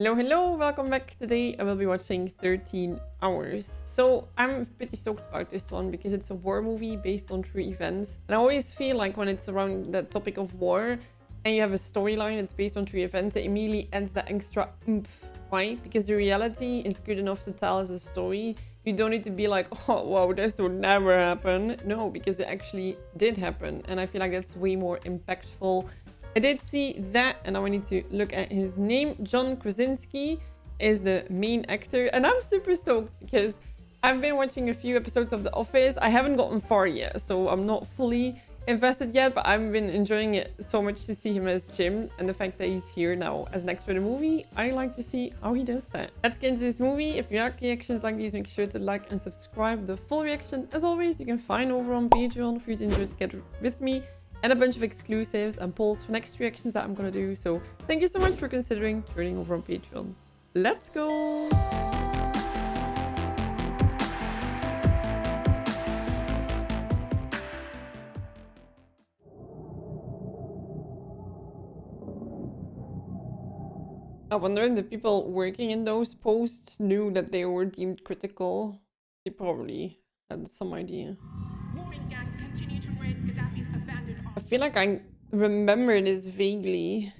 Hello, hello, welcome back. Today I will be watching 13 Hours. So I'm pretty stoked about this one because it's a war movie based on true events. And I always feel like when it's around the topic of war and you have a storyline that's based on true events, it immediately adds that extra oomph. Why? Because the reality is good enough to tell us a story. You don't need to be like, oh, wow, this would never happen. No, because it actually did happen. And I feel like that's way more impactful. I did see that, and now I need to look at his name. John Krasinski is the main actor, and I'm super stoked because I've been watching a few episodes of The Office. I haven't gotten far yet, so I'm not fully invested yet, but I've been enjoying it so much to see him as Jim, and the fact that he's here now as an actor in the movie, I like to see how he does that. Let's get into this movie. If you like reactions like these, make sure to like and subscribe. The full reaction, as always, you can find over on Patreon for you to enjoy together with me, and a bunch of exclusives and polls for next reactions that I'm gonna do. So thank you so much for considering joining over on Patreon. Let's go! I wonder if the people working in those posts knew that they were deemed critical. They probably had some idea. I feel like I remember this vaguely.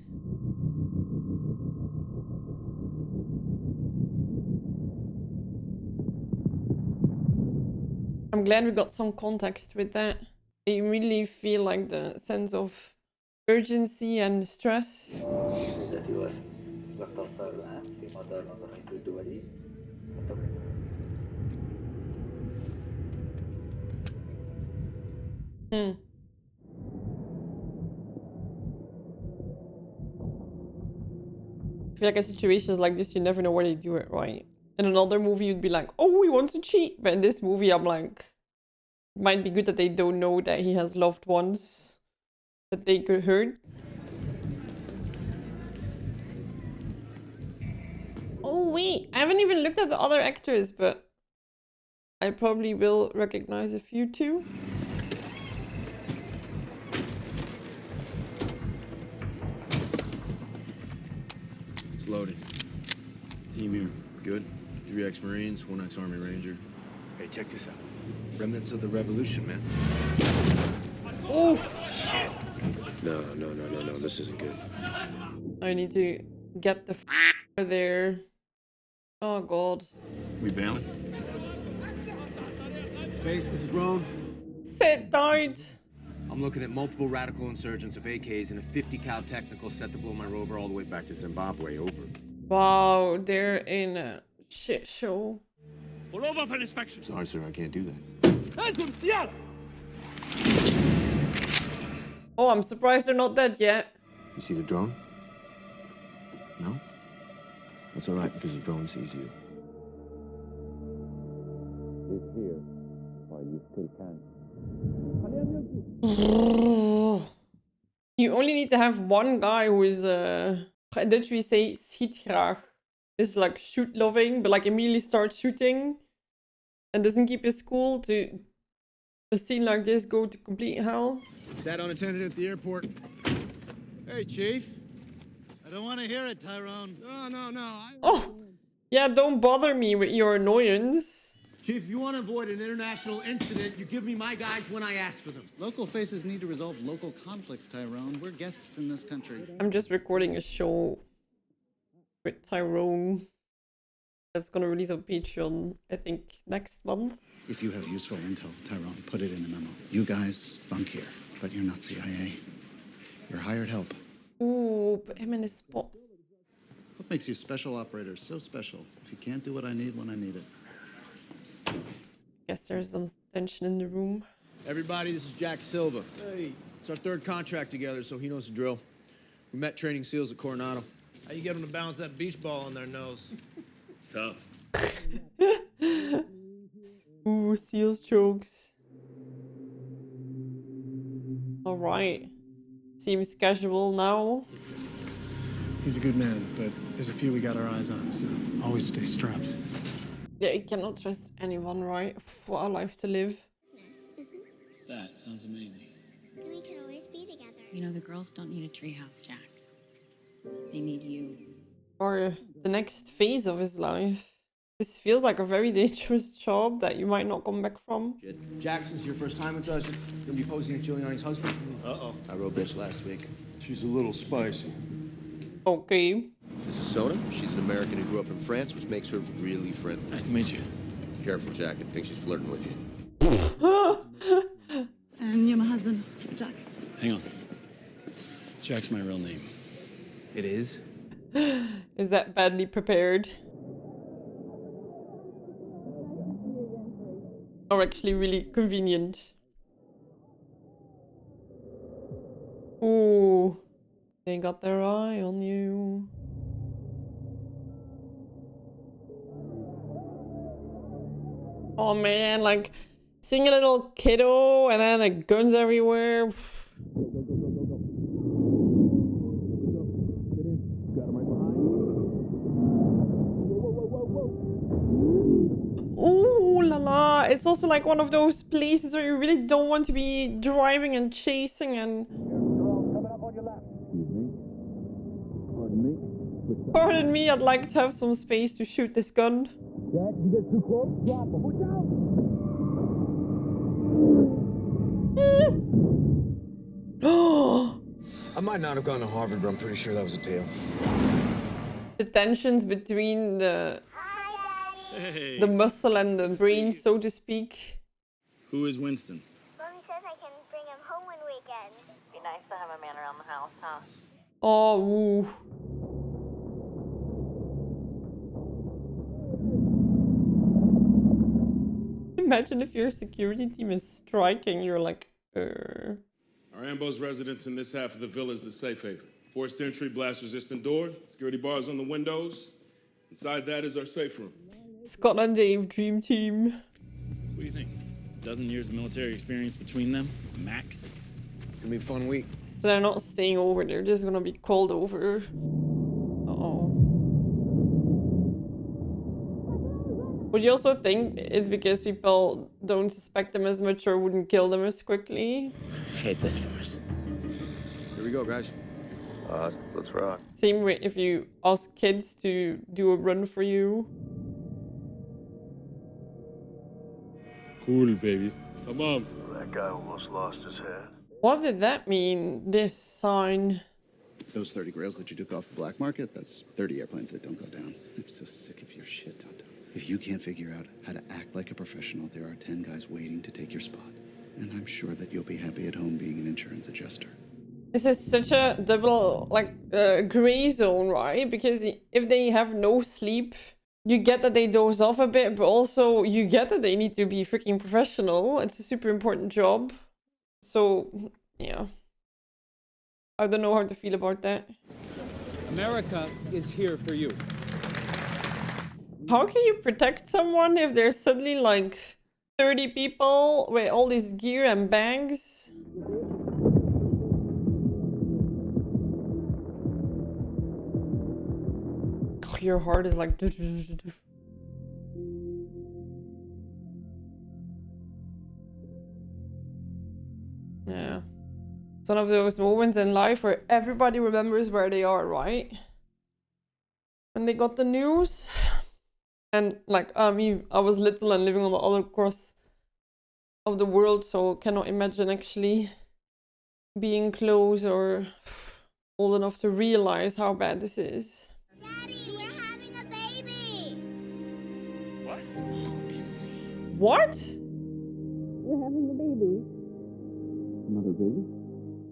I'm glad we got some context with that. I really feel like the sense of urgency and stress. I feel like in situations like this, you never know where they do it right. In another movie, you'd be like, oh, he wants to cheat. But in this movie, I'm like, it might be good that they don't know that he has loved ones that they could hurt. Oh, wait. I haven't even looked at the other actors, but I probably will recognize a few too. It's loaded. Team here. Good. 3 ex-Marines, 1 ex-Army Ranger. Hey, check this out. Remnants of the revolution, man. Oh, shit. No. This isn't good. I need to get the f there. Oh, God. We bailing? Base, this is Roan. Sit tight. I'm looking at multiple radical insurgents of AKs and a 50 cal technical set to blow my rover all the way back to Zimbabwe. Over. Wow, they're in a shit show. Pull over for inspection. Sorry, sir, I can't do that. Oh, I'm surprised they're not dead yet. You see the drone? No? That's all right, because the drone sees you. Live here while you still can. You only need to have one guy who is did we say schiet graag? Is like shoot loving, but like immediately starts shooting and doesn't keep his cool to a scene like this go to complete hell. Sat unattended at the airport. Hey, Chief. I don't want to hear it, Tyrone. No. Oh, yeah, don't bother me with your annoyance. Chief, if you want to avoid an international incident, you give me my guys when I ask for them. Local faces need to resolve local conflicts, Tyrone. We're guests in this country. I'm just recording a show with Tyrone that's gonna release on Patreon, I think, next month. If you have useful intel, Tyrone, put it in a memo. You guys bunk here, but you're not CIA. You're hired help. Ooh, put him in his spot. What makes you special operators so special? If you can't do what I need when I need it. Guess there's some tension in the room. Everybody, this is Jack Silva. Hey. It's our 3rd contract together, so he knows the drill. We met training SEALs at Coronado. How you get them to bounce that beach ball on their nose? Tough. Ooh, SEALs jokes. Alright. Seems casual now. He's a good man, but there's a few we got our eyes on, so always stay strapped. Yeah, you cannot trust anyone, right? What a life to live. That sounds amazing. We could always be together. You know, the girls don't need a treehouse, Jack. They need you. or the next phase of his life. This feels like a very dangerous job that you might not come back from. Jackson's your first time with us. You're gonna be posing at Giuliani's husband. Uh-oh. I wrote bitch last week. She's a little spicy. Okay. This is Soda. She's an American who grew up in France, which makes her really friendly. Nice to meet you. Careful, Jack. I think she's flirting with you. And you're my husband, Jack. Hang on. Jack's my real name. It is? Is that badly prepared? Or actually really convenient? Ooh. They got their eye on you. Oh man, like seeing a little kiddo and then like guns everywhere. Ooh la la. It's also like one of those places where you really don't want to be driving and chasing and... Pardon me, I'd like to have some space to shoot this gun. Jack, if you get too close, drop him. Watch out! I might not have gone to Harvard, but I'm pretty sure that was a deal. The tensions between the muscle and the brain, so to speak. Who is Winston? Mommy says I can bring him home one weekend. Be nice to have a man around the house, huh? Oh, ooh. Imagine if your security team is striking, you're like, Our ambush residence in this half of the villa is the safe haven. Forced entry, blast-resistant door, security bars on the windows. Inside that is our safe room. Scott and Dave, dream team. What do you think? A dozen years of military experience between them? Max? It's gonna be a fun week. So they're not staying over, they're just gonna be called over. Uh-oh. Would you also think it's because people don't suspect them as much or wouldn't kill them as quickly? I hate this force. Here we go, guys. Let's rock. Same way if you ask kids to do a run for you. Cool, baby. Come on. That guy almost lost his head. What did that mean, this sign? Those 30 grails that you took off the black market, that's 30 airplanes that don't go down. I'm so sick of your shit, Tonto. If you can't figure out how to act like a professional, there are 10 guys waiting to take your spot. And I'm sure that you'll be happy at home being an insurance adjuster. This is such a double, like, gray zone, right? Because if they have no sleep, you get that they doze off a bit, but also you get that they need to be freaking professional. It's a super important job. So, yeah. I don't know how to feel about that. America is here for you. How can you protect someone if there's suddenly like 30 people with all this gear and bags? Oh, your heart is like... Yeah. It's one of those moments in life where everybody remembers where they are, right? When they got the news. And like, I mean, I was little and living on the other cross of the world, so cannot imagine actually being close or old enough to realize how bad this is. Daddy, we're having a baby! What? What? We're having a baby. Another baby?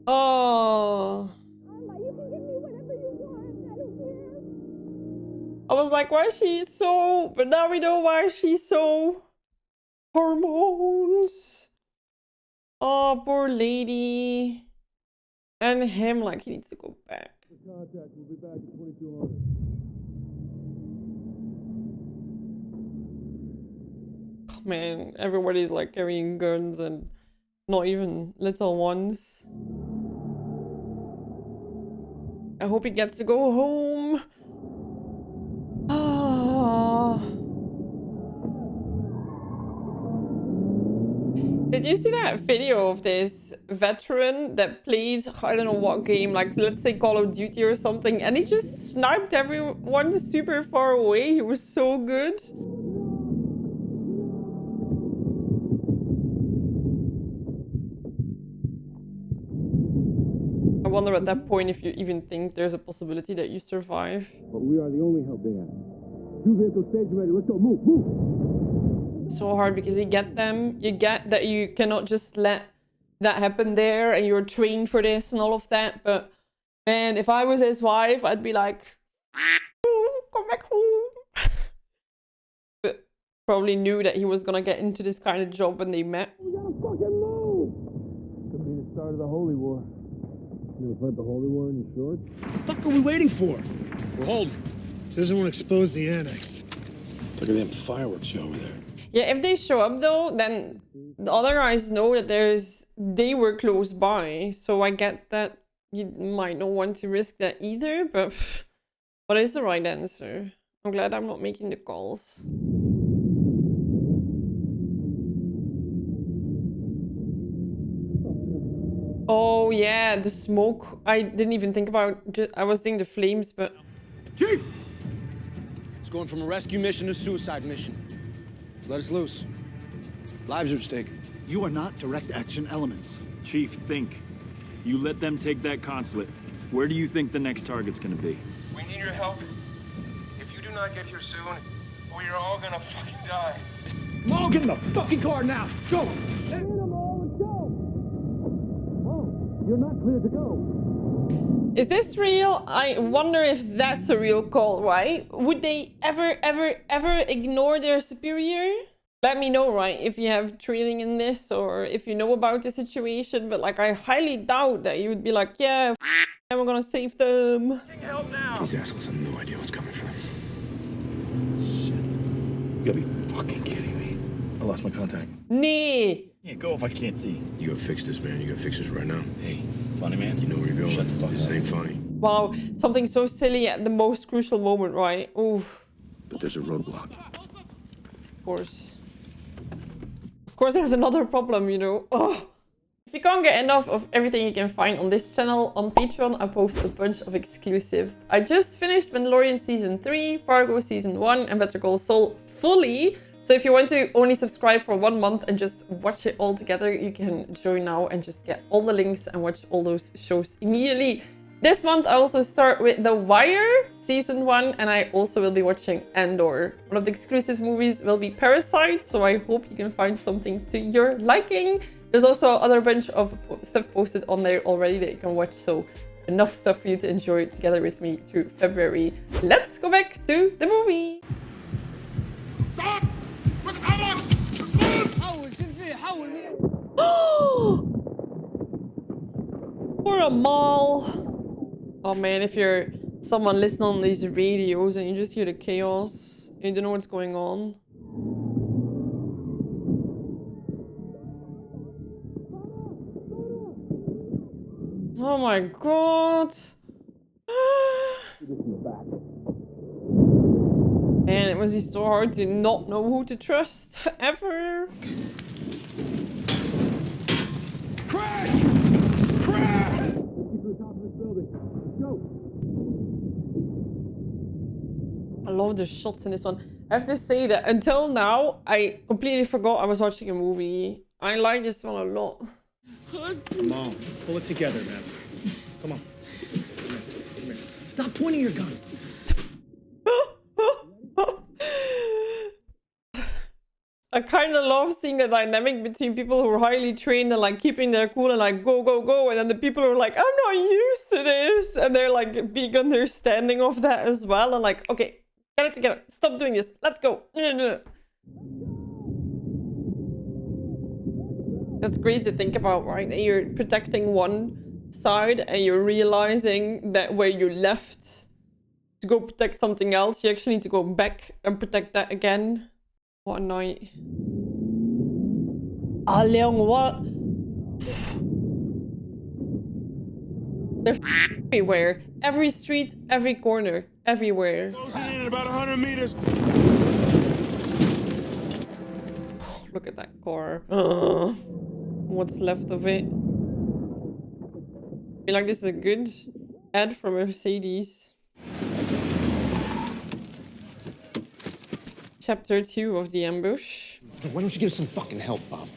Oh. Mama, you can give me whatever you want. I don't care. I was like, why is she so... But now we know why she's so... Hormones. Oh, poor lady. And him, like, he needs to go back. Contact, we'll be back at 2200. Oh, man, everybody's like carrying guns and not even little ones. I hope he gets to go home. Ah. Did you see that video of this veteran that played, I don't know what game, like let's say Call of Duty or something, and he just sniped everyone super far away? He was so good. I wonder at that point if you even think there's a possibility that you survive. But we are the only help they have. 2 vehicles stage ready. Let's go. Move, move. So hard because you get them. You get that you cannot just let that happen there and you're trained for this and all of that. But man, if I was his wife, I'd be like, oh, come back home. But probably knew that he was gonna get into this kind of job when they met. We gotta fucking move. Could be the start of the Holy War. You ever fight the Holy War in your shorts? What the fuck are we waiting for? We're holding. Doesn't want to expose the annex. Look at them fireworks show over there. Yeah, if they show up though, then the other guys know that they were close by. So I get that you might not want to risk that either, but what is the right answer? I'm glad I'm not making the calls. Oh yeah, the smoke. I didn't even think about, I was thinking the flames, but... Chief! It's going from a rescue mission to a suicide mission. Let us loose. Lives are at stake. You are not direct action elements. Chief, think. You let them take that consulate. Where do you think the next target's gonna be? We need your help. If you do not get here soon, we are all gonna fucking die. All get in the fucking car now. Let's go. Get in them all. Let's go. Oh, you're not cleared to go. Is this real? I wonder if that's a real call, right? Would they ever ignore their superior? Let me know, right, if you have training in this or if you know about the situation. But like, I highly doubt that you would be like, yeah, we're gonna save them. Help now. These assholes have no idea what's coming for them. Shit. You gotta be fucking kidding me. I lost my contact. Nee. Can't go if I can't see. You gotta fix this, man. You gotta fix this right now. Hey, funny man. You know where you're going. Shut the fuck This up. ain't funny. Wow, something so silly at the most crucial moment, right? Oof. But there's a roadblock. Of course. Of course, there's another problem, you know. Oh. If you can't get enough of everything you can find on this channel, on Patreon I post a bunch of exclusives. I just finished Mandalorian Season 3, Fargo Season 1 and Better Call Saul fully. So if you want to only subscribe for 1 month and just watch it all together, you can join now and just get all the links and watch all those shows immediately. This month I also start with The Wire Season 1 and I also will be watching Andor. One of the exclusive movies will be Parasite, so I hope you can find something to your liking. There's also other bunch of stuff posted on there already that you can watch, so enough stuff for you to enjoy together with me through February. Let's go back to the movie. Stop! For a mall. Oh man, if you're someone listening on these radios and you just hear the chaos, you don't know what's going on. Oh my god. Man, it must be so hard to not know who to trust ever. Crash! Crash! Get to the top of this building. Let's go. I love the shots in this one. I have to say that until now, I completely forgot I was watching a movie. I like this one a lot. Come on, pull it together, man. Come on. Come here. Stop pointing your gun. I kind of love seeing the dynamic between people who are highly trained and like keeping their cool and like go, go, go. And then the people who are like, I'm not used to this. And they're like being understanding of that as well. And like, okay, get it together. Stop doing this. Let's go. That's crazy to think about, right? That you're protecting one side and you're realizing that where you left to go protect something else, you actually need to go back and protect that again. What a night. Ah, Leon, what? They're everywhere. Every street, every corner, everywhere. Closing in at about 100 meters. Look at that car. what's left of it. I feel like this is a good ad for Mercedes. Chapter 2 of the ambush. Why don't you give us some fucking help, Bob?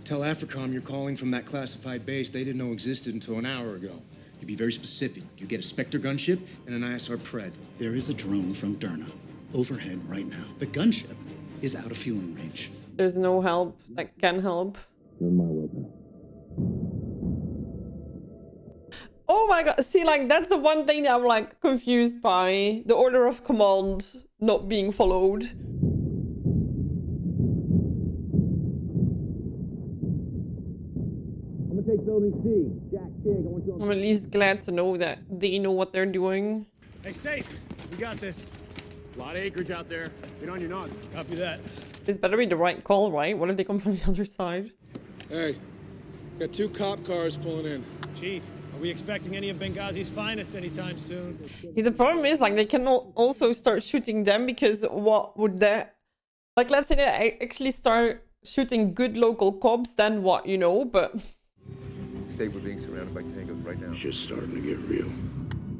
Tell AFRICOM you're calling from that classified base they didn't know existed until an hour ago. You be very specific. You get a Spectre gunship and an ISR Pred. There is a drone from Derna overhead right now. The gunship is out of fueling range. There's no help that can help. You're in my world now. Oh my god, see, like, that's the one thing that I'm, like, confused by. The order of command not being followed. I'm gonna take building C. Jack, Tig, I want you on. I'm at least glad to know that they know what they're doing. Hey, State, we got this. A lot of acreage out there. Get on your nod. Copy that. This better be the right call, right? What if they come from the other side? Hey, got 2 cop cars pulling in. Chief, are we expecting any of Benghazi's finest anytime soon? Yeah, the problem is, like, they can also start shooting them because what would that... Like, let's say they actually start shooting good local cops, then what, you know? But... State, we're being surrounded by tangos right now. It's just starting to get real.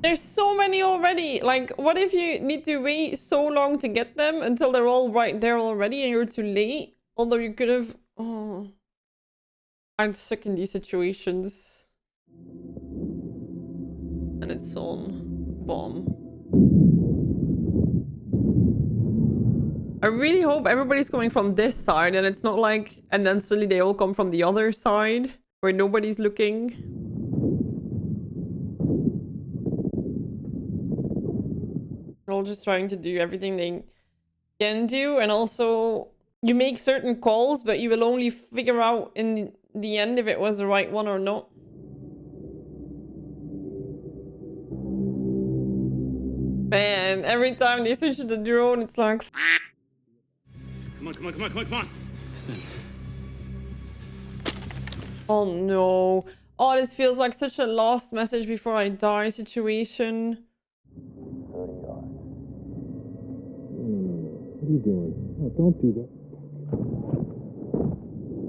There's so many already. Like, what if you need to wait so long to get them until they're all right there already and you're too late? Although you could have... Oh... I'm stuck in these situations. And it's on bomb. I really hope everybody's coming from this side and it's not like... And then suddenly they all come from the other side where nobody's looking. They're all just trying to do everything they can do, and also you make certain calls, but you will only figure out in the end if it was the right one or not. Man, every time they switch to the drone, it's like... Come on, come on, come on, come on, come on. Oh no. Oh, this feels like such a lost message before I die situation. What are you doing? No, don't do that.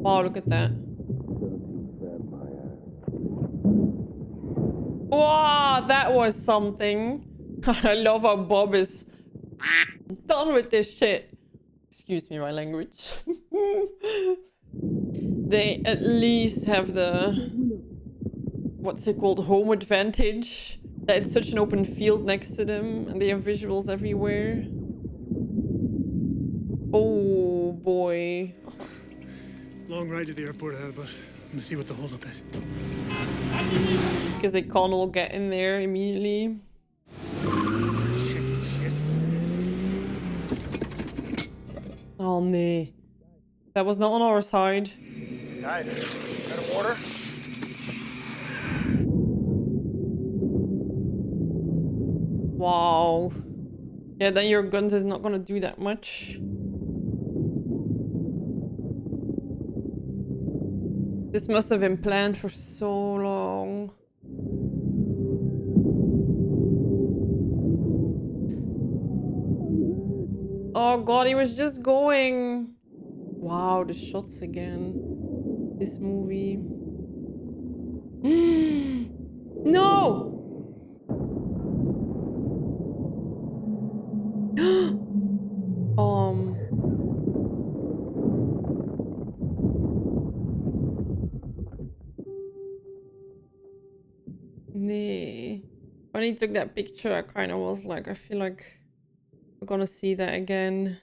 Wow, look at that. Wow, that was something. I love how Bob is done with this shit. Excuse me, my language. They at least have the... What's it called? Home advantage. That it's such an open field next to them and they have visuals everywhere. Oh boy. Long ride to the airport ahead of us. I'm gonna see what the holdup is. Because they can't all get in there immediately. Shit. Oh nee. That was not on our side. Guys, got a order? Wow. Yeah, then your guns is not gonna do that much. This must have been planned for so long. Oh god, he was just going. Wow, the shots again. This movie. No! Nee. When he took that picture, I kind of was like, I feel like we're gonna see that again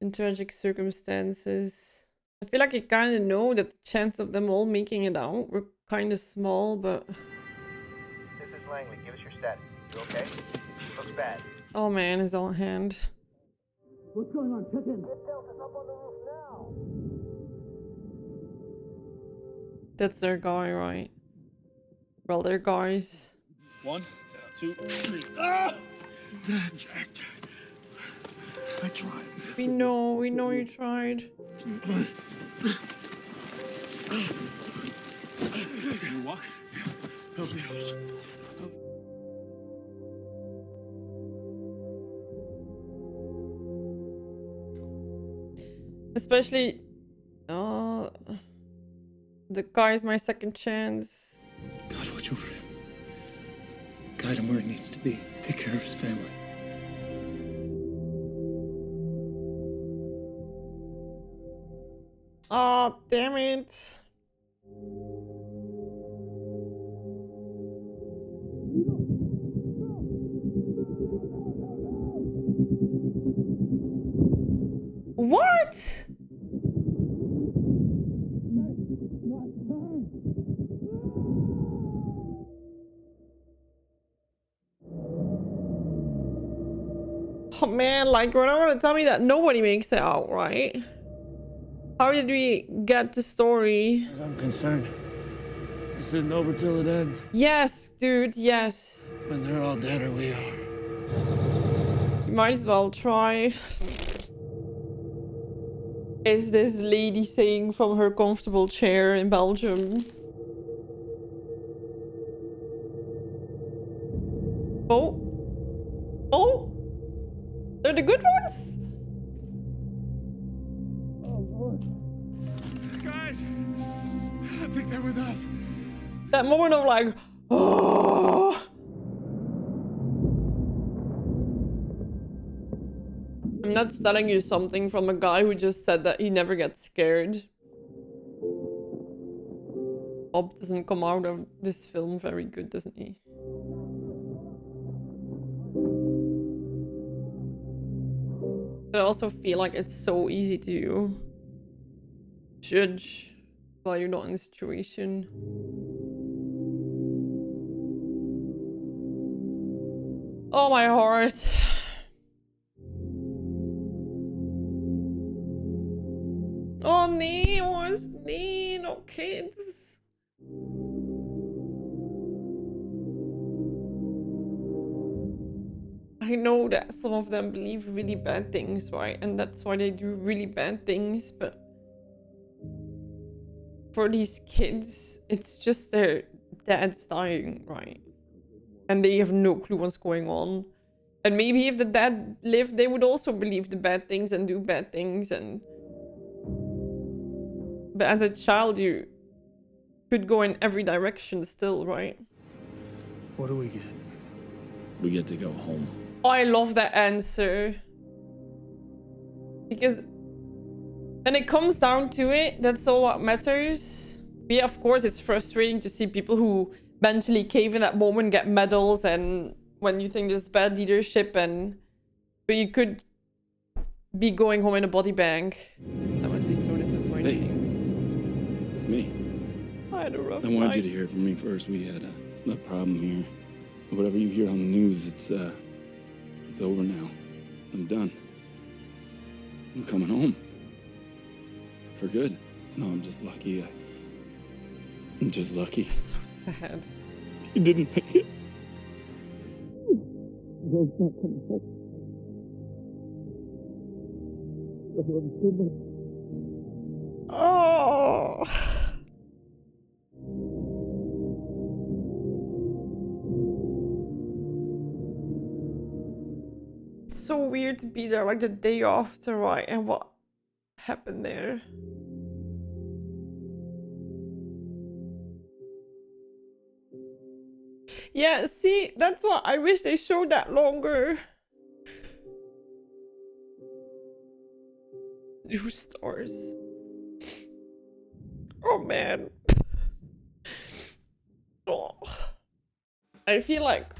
in tragic circumstances. I feel like you kind of know that the chance of them all making it out were kind of small, but... This is Langley. Give us your status. You okay? Looks bad. Oh man, his own hand. What's going on? Check in. Get Delta's up on the roof now. That's their guy, right? Well, they're guys. 1, 2, 3. Ah! Jack. I tried. We know you tried. Can you walk? Help the others. Especially... The guy's my second chance. God, watch over him. Guide him where he needs to be. Take care of his family. Oh, damn it. What? Oh man, like you're not gonna tell me that nobody makes it out, right? How did we get the story? As I'm concerned, this isn't over till it ends. Yes, dude, yes. When they're all dead or we are. You might as well try. Is this lady saying from her comfortable chair in Belgium? Oh. Oh. They're the good ones? Oh, Lord. Guys, I think they're with us. That moment of like, oh. I'm not telling you something from a guy who just said that he never gets scared. Bob doesn't come out of this film very good, doesn't he? But I also feel like it's so easy to judge while you're not in the situation. Oh, my heart. Oh nee, jongens, nee, no kids. I know that some of them believe really bad things, right? And that's why they do really bad things, but for these kids, it's just their dad's dying, right? And they have no clue what's going on. And maybe if the dad lived, they would also believe the bad things and do bad things and... But as a child, you could go in every direction still, right? What do we get? We get to go home. Oh, I love that answer. Because when it comes down to it, that's all what matters. But yeah, of course, it's frustrating to see people who mentally cave in that moment, get medals, and when you think there's bad leadership, and but you could be going home in a body bag. That must be so disappointing. Hey. It's me. I had a rough I wanted night. you to hear it from me first. We had a problem here. Whatever you hear on the news, it's over now. I'm done. I'm coming home. For good. No, I'm just lucky. I'm just lucky. So sad. You didn't make it. Rose not coming home. I love him so much. Oh. It's so weird to be there like the day after, right? And what happened there? Yeah, see, that's what I wish they showed that longer. New stars. Oh man. Oh. I feel like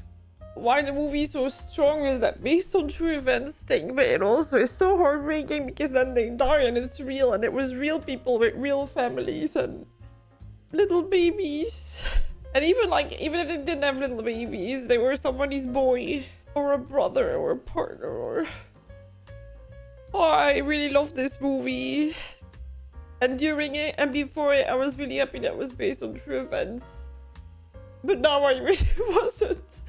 why the movie is so strong is that based on true events thing, but it also is so heartbreaking because then they die and it's real, and it was real people with real families and little babies. And even if they didn't have little babies, they were somebody's boy or a brother or a partner or... Oh, I really love this movie. And during it and before it, I was really happy that it was based on true events. But now I really wasn't.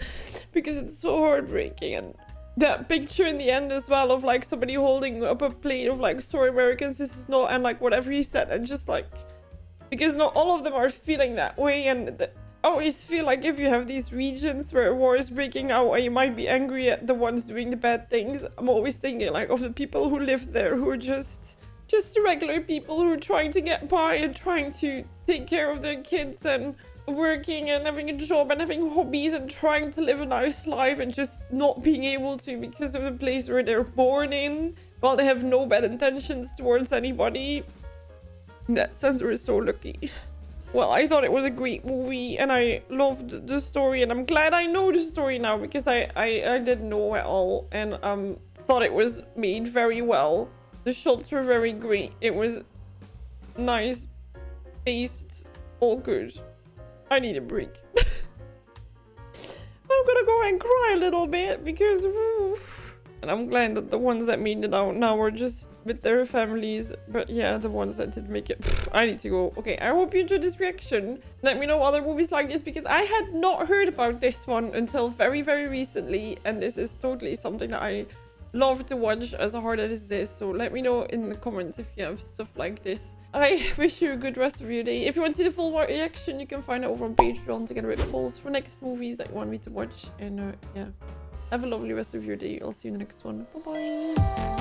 Because it's so heartbreaking. And that picture in the end as well of like somebody holding up a plate of like, sorry Americans, this is not, and like whatever he said, and just like, because not all of them are feeling that way. And I always feel like if you have these regions where a war is breaking out and you might be angry at the ones doing the bad things, I'm always thinking like of the people who live there who are just just the regular people who are trying to get by and trying to take care of their kids and working and having a job and having hobbies and trying to live a nice life and just not being able to because of the place where they're born in, while they have no bad intentions towards anybody. In that sense, we're so lucky. Well, I thought it was a great movie and I loved the story, and I'm glad I know the story now because I didn't know at all, and thought it was made very well. The shots were very great. It was nice, paced, all good. I need a break. I'm gonna go and cry a little bit because and I'm glad that the ones that made it out now are just with their families, but yeah, the ones that didn't make it, I need to go. Okay, I hope you enjoyed this reaction. Let me know other movies like this because I had not heard about this one until very, very recently, and this is totally something that I love to watch as hard as this. So let me know in the comments if you have stuff like this. I wish you a good rest of your day. If you want to see the full reaction, you can find it over on Patreon together with polls for next movies that you want me to watch. And yeah, have a lovely rest of your day. I'll see you in the next one. Bye bye.